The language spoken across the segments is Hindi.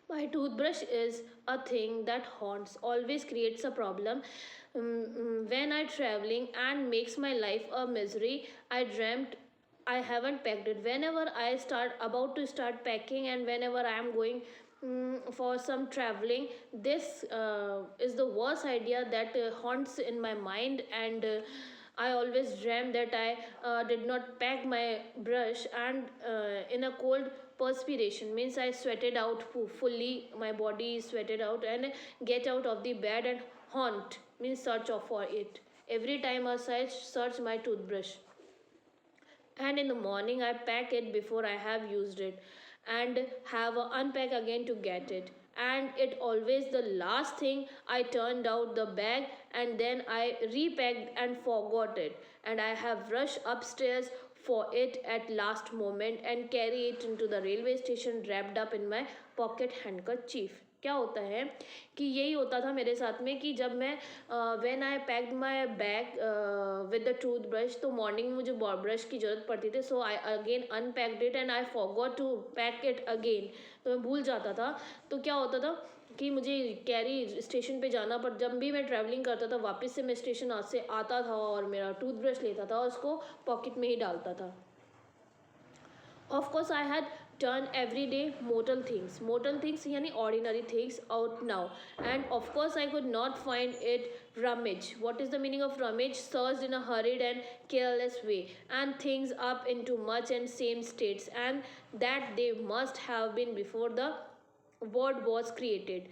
My toothbrush is a thing that haunts, always creates a problem. When I traveling and makes my life a misery. I dreamt I haven't packed it. Whenever I start about to start packing and whenever I am going for some traveling, this is the worst idea that haunts in my mind, and I always dream that I did not pack my brush, and in a cold perspiration means I sweated out fully, my body sweated out, and get out of the bed and haunt means search for it. Every time I search my toothbrush, and in the morning I pack it before I have used it and have a unpack again to get it, and it always the last thing. I turned out the bag and then I repacked and forgot it, and I have rushed upstairs for it at last moment and carry it into the railway station wrapped up in my pocket handkerchief. क्या होता है कि यही होता था मेरे साथ में कि जब मैं when I packed my bag with the toothbrush, तो मॉर्निंग में मुझे ब्रश की ज़रूरत पड़ती थी, so I again unpacked it and I forgot to pack it again, तो मैं भूल जाता था। तो क्या होता था कि मुझे कैरी स्टेशन पे जाना, पर जब भी मैं ट्रैवलिंग करता था वापस से मैं स्टेशन से आता था और मेरा टूथ ब्रश लेता था और उसको पॉकेट में ही डालता था। Of course, I had done everyday mortal things yani ordinary things out now. And of course, I could not find it rummage. What is the meaning of rummage? Searched in a hurried and careless way, and things up into much and same states, and that they must have been before the world was created.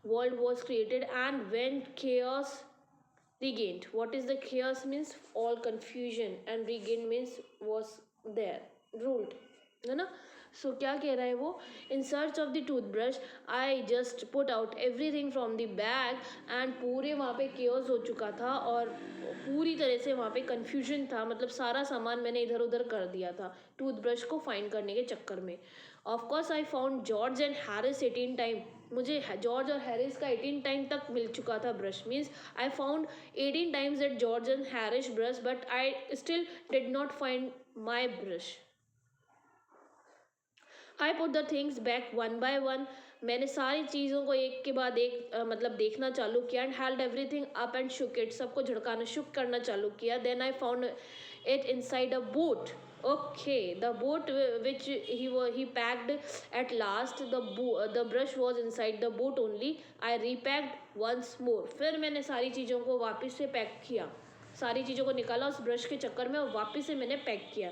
World was created, and when chaos regained. What is the chaos means? All confusion, and regained means was there, ruled, है ना। सो क्या कह रहा है वो, in search of the toothbrush I just put out everything from the bag, and पूरे वहाँ पे केओस हो चुका था और पूरी तरह से वहाँ पे कन्फ्यूजन था, मतलब सारा सामान मैंने इधर उधर कर दिया था टूथब्रश को फाइंड करने के चक्कर में। Of course I found George and Harris 18 time, मुझे जॉर्ज और हैरिस का 18 टाइम तक मिल चुका था brush, means I found 18 times that George and Harris brush, but I still did not find my brush. I put the things back one by one, मैंने सारी चीज़ों को एक के बाद एक मतलब देखना चालू किया, and held everything up and shook it, सबको झड़काना शुक करना चालू किया। Then I found it inside a boot. Okay, the boot which he packed at last, the brush was inside the boot only. I repacked once more, फिर मैंने सारी चीज़ों को वापस से पैक किया, सारी चीज़ों को निकाला उस ब्रश के चक्कर में और वापस से मैंने पैक किया।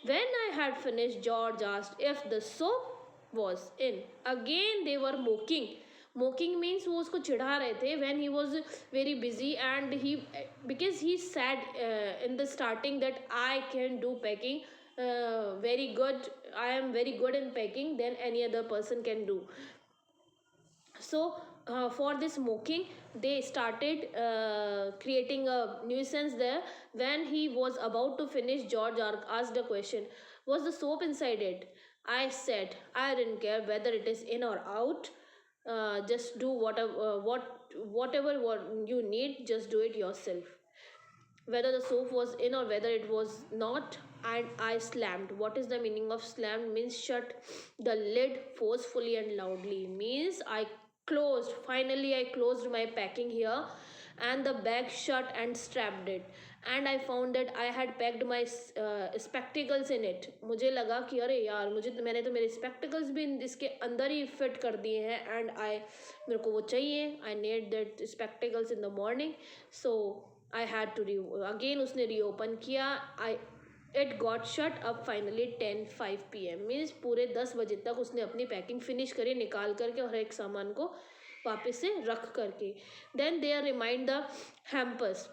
When I had finished, George asked if the soap was in. Again they were mocking. Mocking means वो उसको चिढ़ा रहे थे when he was very busy, and he because he said in the starting that I can do packing very good. I am very good in packing than any other person can do. So for this mocking, they started creating a nuisance there. When he was about to finish, George asked a question, was the soap inside it? I said I didn't care whether it is in or out, just do whatever you need, just do it yourself, whether the soap was in or whether it was not. And I slammed. What is the meaning of slammed? Means shut the lid forcefully and loudly. Means I closed. Finally, I closed my packing here, and the bag shut and strapped it. And I found that I had packed my spectacles in it. मुझे लगा कि अरे यार मैंने तो मेरे spectacles भी इसके अंदर ही फिट कर दिए हैं, and मेरे को वो चाहिए. I need that spectacles in the morning, so I had to again उसने reopen किया. It got shut up finally 10:05 p.m. Means पूरे 10 बजे तक उसने अपनी पैकिंग फिनिश करी, निकाल करके और हर एक सामान को वापस से रख करके. Then they remind the hampers.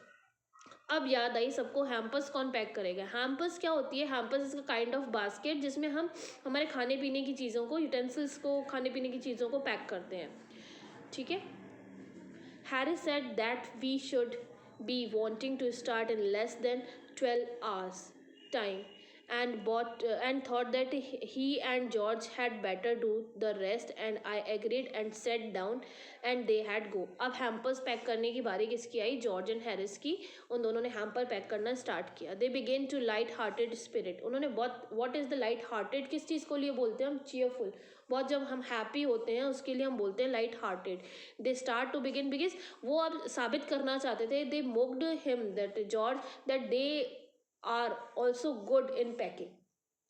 अब याद आई सबको, हैम्पर्स कौन पैक करेगा? हैम्पर्स क्या होती है? Hampers is kind of basket जिसमें हम हमारे खाने पीने की चीज़ों को, यूटेंसिल्स को, खाने पीने की चीज़ों को पैक करते हैं, ठीक है। Harry said that we should be wanting to start in less than 12 hours time, and thought that he and George had better do the rest, and I agreed and sat down and they had go. अब हैम्पर्स पैक करने की बारी किसकी आई? जॉर्ज एंड हैरिस की. उन दोनों ने हैम्पर पैक करना स्टार्ट किया. They begin to light hearted spirit. उन्होंने बहुत, what is the light hearted, किस चीज़ को लिए बोलते हैं हम? चीयरफुल. बहुत जब हम हैप्पी होते हैं उसके लिए हम बोलते हैं light hearted. They start to begin because वो अब साबित करना चाहते थे. They mocked him that George that they are also good in packing.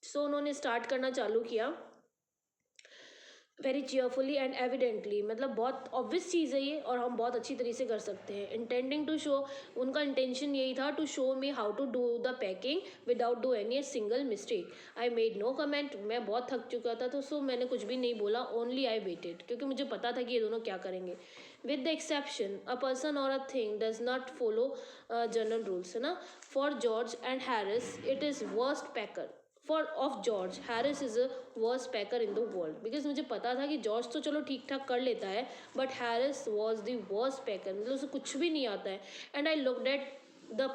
So उन्होंने स्टार्ट करना चालू किया वेरी चीयरफुली एंड एविडेंटली. मतलब बहुत ऑब्वियस चीज़ है ये और हम बहुत अच्छी तरीके से कर सकते हैं. इंटेंडिंग टू शो, उनका इंटेंशन यही था to show me how to do the packing without do any single mistake. I made no comment. मैं बहुत थक चुका था तो सो मैंने कुछ भी नहीं बोला. ओनली आई वेटेड, क्योंकि मुझे पता था कि ये दोनों क्या करेंगे. With the exception a person और a thing does not follow general rules, है ना. For George and Harris it is worst packer. For of George, Harris is a worst packer in the world. Because मुझे पता था कि जॉर्ज तो चलो ठीक ठाक कर लेता है, but Harris was the worst packer. मतलब उसे कुछ भी नहीं आता है. And I looked at the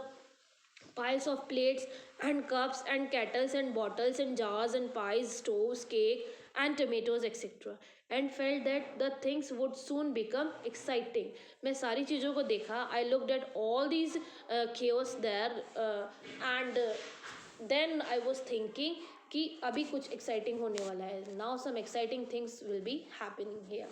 piles of plates and cups and kettles and bottles and jars and pies, stoves, cake and tomatoes etc. and felt that the things would soon become exciting. मैं सारी चीज़ों को देखा. I looked at all these chaos there and then I was thinking कि अभी कुछ exciting होने वाला है. Now some exciting things will be happening here.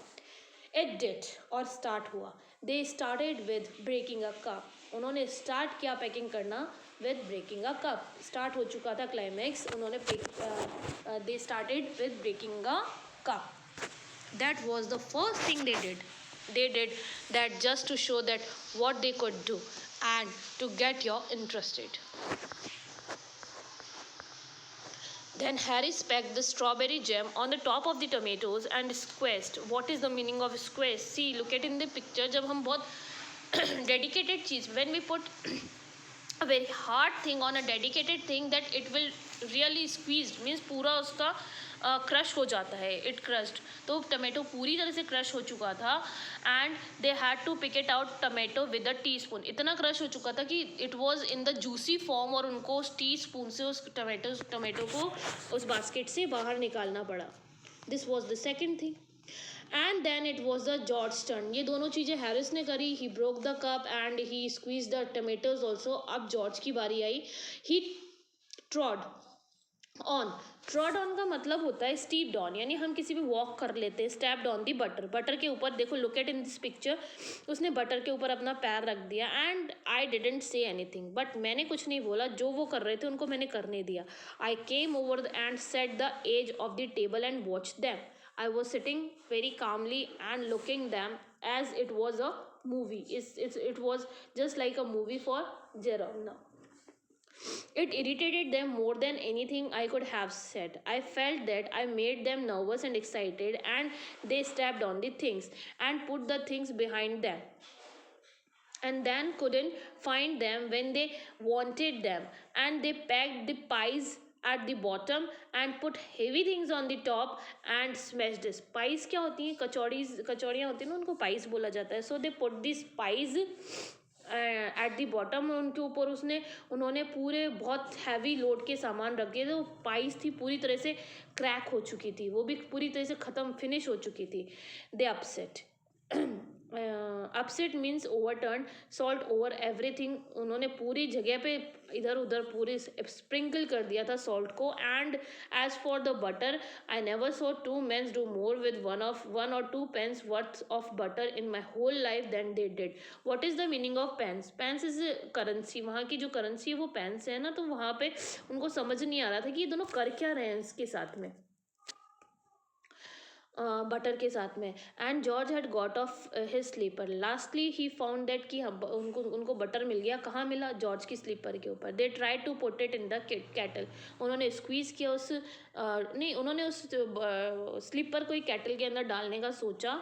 It did, और start हुआ. They started with breaking a cup. उन्होंने start किया पैकिंग करना with breaking a cup. Start हो चुका था climax. उन्होंने they started with breaking a cup. That was the first thing they did. They did that just to show that what they could do and to get you interested. Then Harris packed the strawberry jam on the top of the tomatoes and squeezed. What is the meaning of squeeze? See, look at in the picture. जब हम बहुत dedicated cheese, when we put a very hard thing on a dedicated thing, that it will really squeezed means पूरा उसका क्रश हो जाता है. It crushed. तो टमाटो पूरी तरह से क्रश हो चुका था and they had to pick it out tomato with a teaspoon. इतना क्रश हो चुका था कि it was in the juicy form और उनको उस टी स्पून से उस टमाटो को उस बास्केट से बाहर निकालना पड़ा. This was the second thing. And then it was the George turn. ये दोनों चीज़ें हैरिस ने करी. He broke the cup and he squeeze the tomatoes also. अब जॉर्ज की बारी आई. ही ट्रॉड ऑन. ट्रॉड ऑन का मतलब होता है स्टीप डाउन, यानी हम किसी भी वॉक कर लेते हैं. Stepped on the butter. Butter के ऊपर देखो, look at in this picture. उसने बटर के ऊपर अपना पैर रख दिया. And I didn't say anything. But मैंने कुछ नहीं बोला. जो वो कर रहे थे उनको मैंने करने दिया. I came over and set the edge of the table and watch them. I was sitting very calmly and looking them as it was a movie. It was just like a movie for Jerome now. It irritated them more than anything I could have said. I felt that I made them nervous and excited, and they stepped on the things and put the things behind them and then couldn't find them when they wanted them, and they packed the pies at the bottom and put heavy things on the top and smashed this. Pies क्या होती हैं? कचौड़ियाँ होती हैं ना, उनको pies बोला जाता है. So they put these pies at the bottom. उनके ऊपर उन्होंने पूरे बहुत हैवी लोड के सामान रख दिए. तो पाइस थी पूरी तरह से क्रैक हो चुकी थी, वो भी पूरी तरह से ख़त्म फिनिश हो चुकी थी. They upset. Upset means overturn. Salt over everything. उन्होंने पूरी जगह पे इधर उधर पूरे स्प्रिंकल कर दिया था सॉल्ट को. And as for the butter, I never saw two mens do more with one or two pence worth of butter in my whole life then they did. What is the meaning of pence? Pence is currency. वहाँ की जो करेंसी है वो पेंस है ना. तो वहाँ पे उनको समझ नहीं आ रहा था कि ये दोनों कर क्या रहे हैं इसके साथ में, बटर के साथ में. And George had got off his slipper. Lastly he found that कि उनको बटर मिल गया. कहाँ मिला? जॉर्ज की स्लीपर के ऊपर. They try to put it in the kettle. उन्होंने स्क्वीज़ किया नहीं, उन्होंने उस स्लीपर को ही कैटल के अंदर डालने का सोचा.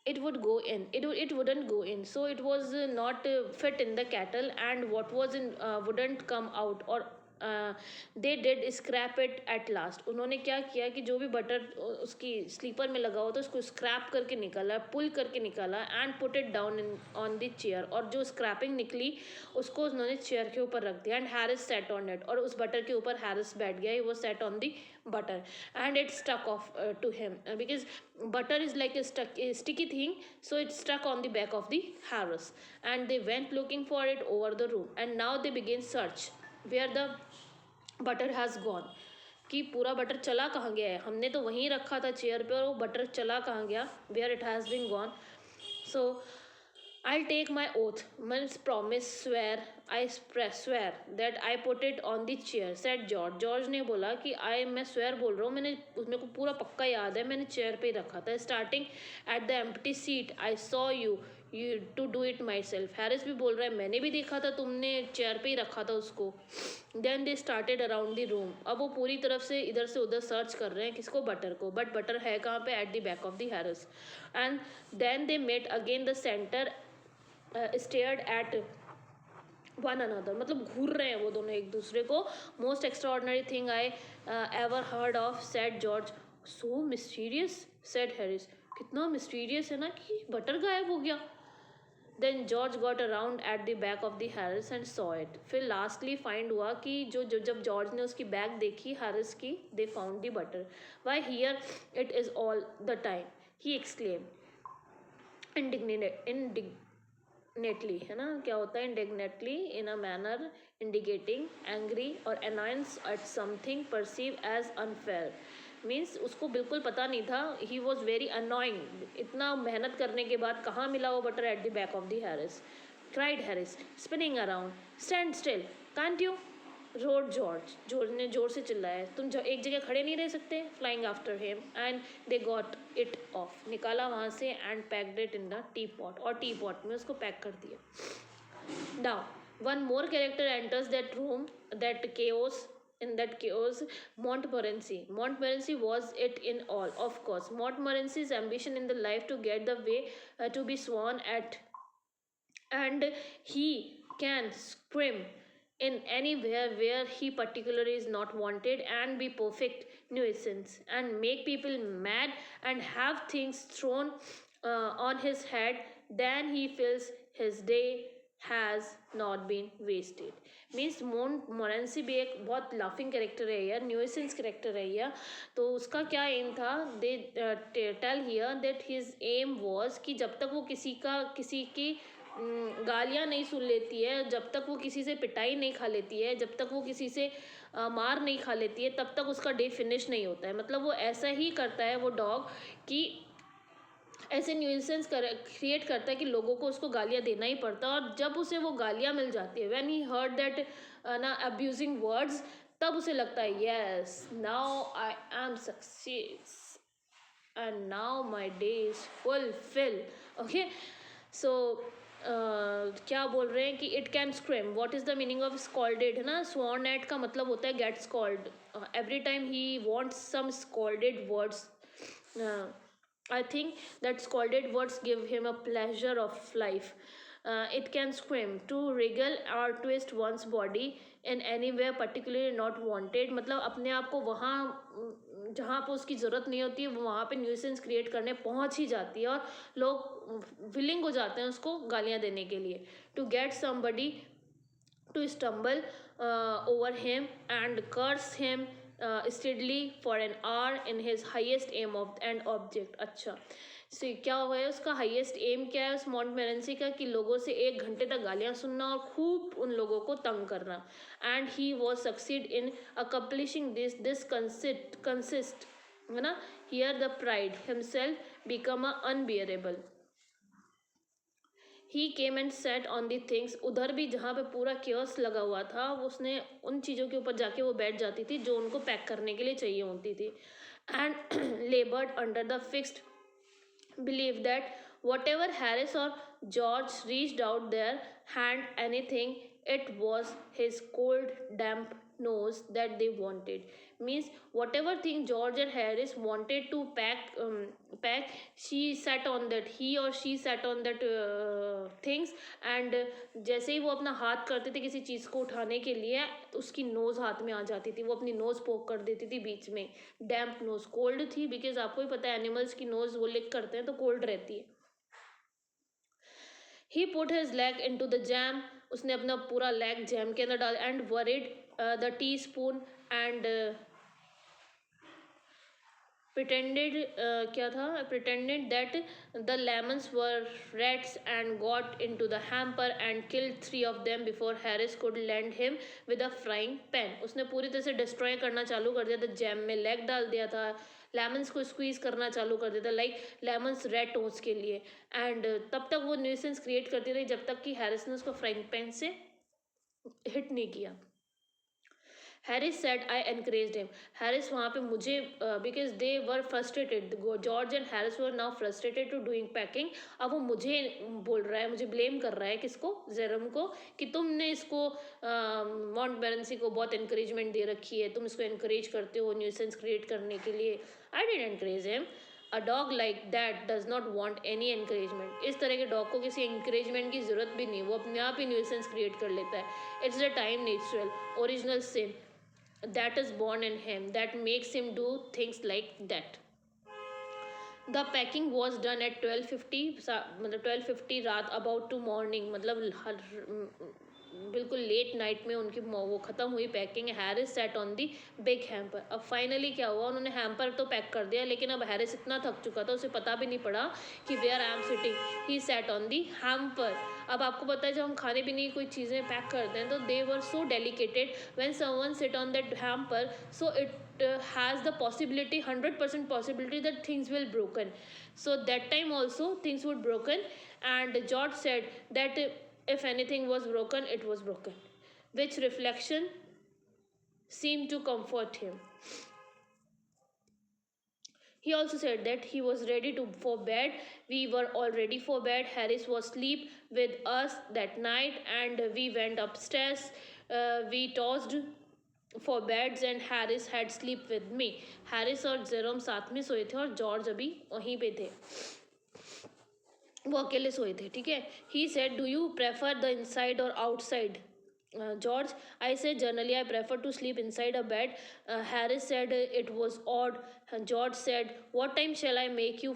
It would go in. It wouldn't go in. So it was not fit in the kettle, and what was in wouldn't come out. Or they did scrap it at last. उन्होंने क्या किया कि जो भी बटर उसकी स्लीपर में लगा हुआ था उसको स्क्रैप करके निकाला, पुल करके निकाला and put it down on the chair. और जो स्क्रैपिंग निकली उसको उन्होंने चेयर के ऊपर रख दिया. And Harris set on it. और उस बटर के ऊपर हैरिस बैठ गया. वो set on the butter and it stuck off to him because butter is like a sticky thing, so it stuck on the back of the Harris. And they went looking for it over the room and now they begin search where the butter has gone. कि पूरा बटर चला कहाँ गया है. हमने तो वहीं रखा था चेयर पे और वो बटर चला कहाँ गया. where it has been gone. So I'll take my oath, means promise, swear, swear that I put it on the chair, said George. George ने बोला कि मैं swear बोल रहा हूँ, मैंने मेरे को पूरा पक्का याद है मैंने चेयर पे ही रखा था. Starting at the empty seat, I saw you to do it myself. Harris भी बोल रहा है मैंने भी देखा था तुमने चेयर पे ही रखा था उसको. Then they started around the room. अब वो पूरी तरफ से इधर से उधर सर्च कर रहे हैं किसको, बटर को. बट बटर है कहाँ पे, at the back of the Harris. And then they met again the center. Stared at one another. मतलब घूर रहे हैं वो दोनों एक दूसरे को. Most extraordinary thing I ever heard of, said George. So mysterious, said Harris. कितना मिस्टीरियस है ना कि बटर गायब हो गया. Then George got around at the back of the Harris and saw it. फिर लास्टली फाइंड हुआ कि जब जॉर्ज ने उसकी बैग देखी हैरिस की, they found the butter. Why here it is all the time, he exclaim indignantly. है ना, क्या होता है indignantly, in a manner indicating angry or annoyance at something perceived as unfair. Means उसको बिल्कुल पता नहीं था. He was very annoying. इतना मेहनत करने के बाद कहाँ मिला वो butter, eight the back of the Harris. Cried Harris, spinning around. Stand still, can't you, road George. George ने जोर से चिल्लाया. तुम एक जगह खड़े नहीं रह सकते. Flying after him and they got it of. निकाला वहाँ से and packed it in the T pot. और टी पॉट में उसको पैक कर दिया. Now one more character enters that room, that chaos. In that chaos, Montmorency. Montmorency was it in all, of course. Montmorency's ambition in the life to get the way to be sworn at, and he can scream in anywhere where he particularly is not wanted and be perfect nuisance and make people mad and have things thrown on his head. Then he feels his day has not been wasted. Means मोरेंसी भी एक बहुत लाफिंग कैरेक्टर है यार, न्यूसेंस कैरेक्टर है यार. तो उसका क्या एम था, they tell here that his aim was कि जब तक वो किसी की गालियाँ नहीं सुन लेती है, जब तक वो किसी से पिटाई नहीं खा लेती है, जब तक वो किसी से मार नहीं खा लेती है, तब तक उसका डे फिनिश नहीं होता है. मतलब वो ऐसा ही करता है वो डॉग कि ऐसे न्यूसेंस क्रिएट करता है कि लोगों को उसको गालियाँ देना ही पड़ता है. और जब उसे वो गालियाँ मिल जाती है, व्हेन ही हर्ड दैट ना अब्यूजिंग वर्ड्स, तब उसे लगता है yes now I am success and now my day is fulfil. Okay, so क्या बोल रहे हैं कि it can scream. What is the meaning of scolded, है ना. स्वॉर्न एट का मतलब होता है get scold. Every time he wants some scolded words. I think that scalded words give him a pleasure of life. It can scream to wriggle or twist one's body in anywhere particularly not wanted. मतलब अपने आप को वहाँ जहाँ पर उसकी ज़रूरत नहीं होती है वहाँ पे न्यूसेंस क्रिएट करने पहुँच ही जाती है और लोग विलिंग हो जाते हैं उसको गालियाँ देने के लिए. To get somebody to stumble over him and curse him steadily for an hour in his highest aim of and object. अच्छा, so क्या हुआ है उसका हाईएस्ट एम क्या है उस मॉन्टमेरेंसी का, कि लोगों से 1 घंटे तक गालियाँ सुनना और खूब उन लोगों को तंग करना. And he was succeed in accomplishing this consist, है ना. Here the pride himself become a unbearable. He came and set on the things. उधर भी जहाँ पे पूरा केयर्स लगा हुआ था उसने उन चीज़ों के ऊपर जाके वो बैठ जाती थी जो उनको पैक करने के लिए चाहिए होती थी. And laboured under the fixed believe that whatever Harris or George reached out their hand anything, it was his cold damp nose that they wanted. means whatever thing George and Harris wanted to pack, she sat on that, he or she sat on that things, and जैसे ही वो अपना हाथ करते थे किसी चीज़ को उठाने के लिए, उसकी नोज़ हाथ में आ जाती थी, वो अपनी नोज़ पोक कर देती थी बीच में, डैम्प नोज़, कोल्ड थी, बिकॉज आपको ही पता है एनिमल्स की नोज़ वो लिक करते हैं तो कोल्ड रहती है. He put his leg into the jam, उसने अपना पूरा लेग जैम के अंदर डाल, and worried the teaspoon and pretended क्या था, pretended that the lemons were rats and got into the hamper and killed 3 of them before Harris could land him with a frying pan. उसने पूरी तरह से डिस्ट्रॉय करना चालू कर दिया था, जैम में लेग डाल दिया था, लेमन्स को स्क्वीज करना चालू कर दिया था, लाइक लेमन्स रेड टोस्ट के लिए, एंड तब तक वो न्यूसेंस क्रिएट करती रही जब तक कि हैरिस ने उसको फ्राइंग पैन से हिट नहीं किया. Harris said I encouraged him. Harris वहाँ पे मुझे because they were frustrated. George and Harris were now frustrated to doing packing. अब वो मुझे बोल रहा है, मुझे blame कर रहा है, किसको, जेरम को, कि तुमने इसको मॉन्टबेरेंसी को बहुत encouragement दे रखी है, तुम इसको encourage करते हो nuisance create करने के लिए. I didn't encourage him. A dog like that does not want any encouragement. इस तरह के डॉग को किसी encouragement की ज़रूरत भी नहीं, वो अपने आप ही nuisance create कर लेता है. It's the time natural, original sin that is born in him that makes him do things like that. The packing was done at 12:50, मतलब 12:50 रात about to morning, मतलब बिल्कुल लेट नाइट में उनकी वो ख़त्म हुई packing. Harris set on the big hamper. अब फाइनली क्या हुआ, उन्होंने हैम्पर तो पैक कर दिया, लेकिन अब हैरिस इतना थक चुका था, उसे पता भी नहीं पड़ा कि where I am sitting. He sat on the hamper. अब आपको पता है जब हम खाने पीने की कोई चीज़ें पैक करते हैं तो they were so delicated, when someone sit on that hamper, so it has the possibility, 100% possibility that things will broken. So that time also things would broken, and George said that if anything was broken, it was broken, which reflection seemed to comfort him. He also said that he was ready to for bed. We were all ready for bed. Harris was asleep with us that night, and we went upstairs. We tossed for beds, and Harris had sleep with me. Harris और जेरोम साथ में सोए थे और जॉर्ज अभी वहीं पे थे, वो अकेले सोए थे. ठीक है. He said, do you prefer the inside or outside? George, I said generally I prefer to sleep inside a bed. Harris said it was odd. George said, what time shall I make you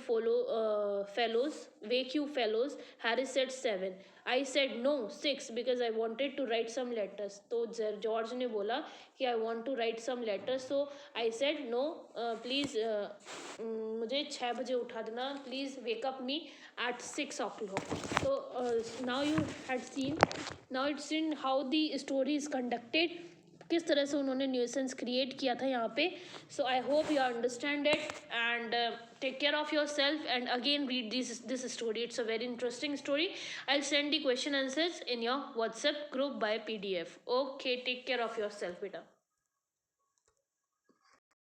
wake you fellows? Harris said 7. I said no, 6, because I wanted to write some letters. तो जॉर्ज ने बोला कि I want to write some letters. So I said no, please मुझे 6 बजे उठा देना, please wake up me at 6 o'clock. So now you had seen, now it's seen how the story is conducted, किस तरह से उन्होंने न्यूसेंस क्रिएट किया था यहाँ पे. So I hope you understand it, and take care of yourself, and again read this story. It's a very interesting story. I send the question answers in your WhatsApp group by PDF. Okay, take care of yourself बेटा.